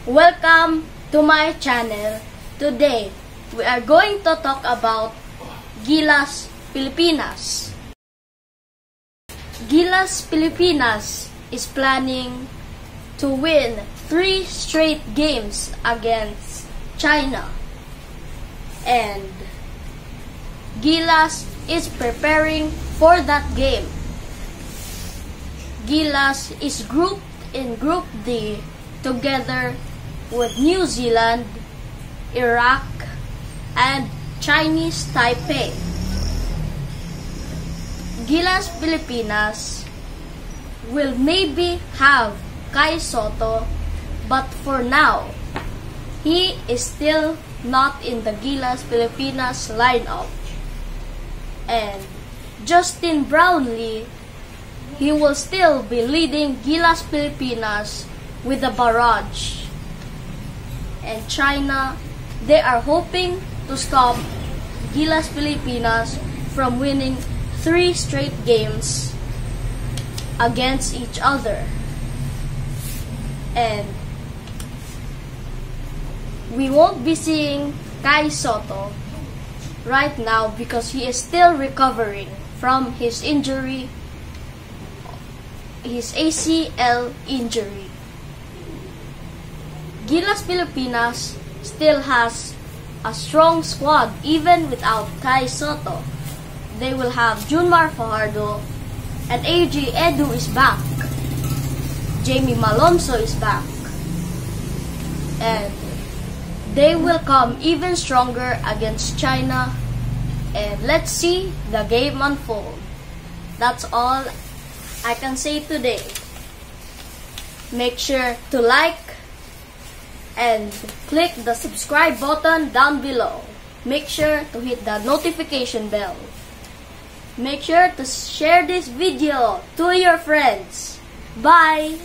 Welcome to my channel. Today, we are going to talk about Gilas Pilipinas. Gilas Pilipinas is planning to win 3 straight games against China. And Gilas is preparing for that game. Gilas is grouped in Group D together with New Zealand, Iraq, and Chinese Taipei. Gilas Pilipinas will maybe have Kai Sotto, but for now, he is still not in the Gilas Pilipinas lineup. And Justin Brownlee, he will still be leading Gilas Pilipinas with a barrage. And China, they are hoping to stop Gilas Pilipinas from winning 3 straight games against each other. And we won't be seeing Kai Sotto right now because he is still recovering from his injury, his ACL injury. Gilas Pilipinas still has a strong squad even without Kai Sotto. They will have Junmar Fajardo, and AJ Edu is back. Jamie Malonzo is back. And they will come even stronger against China. And let's see the game unfold. That's all I can say today. Make sure to like and click the subscribe button down below. Make sure to hit the notification bell. Make sure to share this video to your friends. Bye!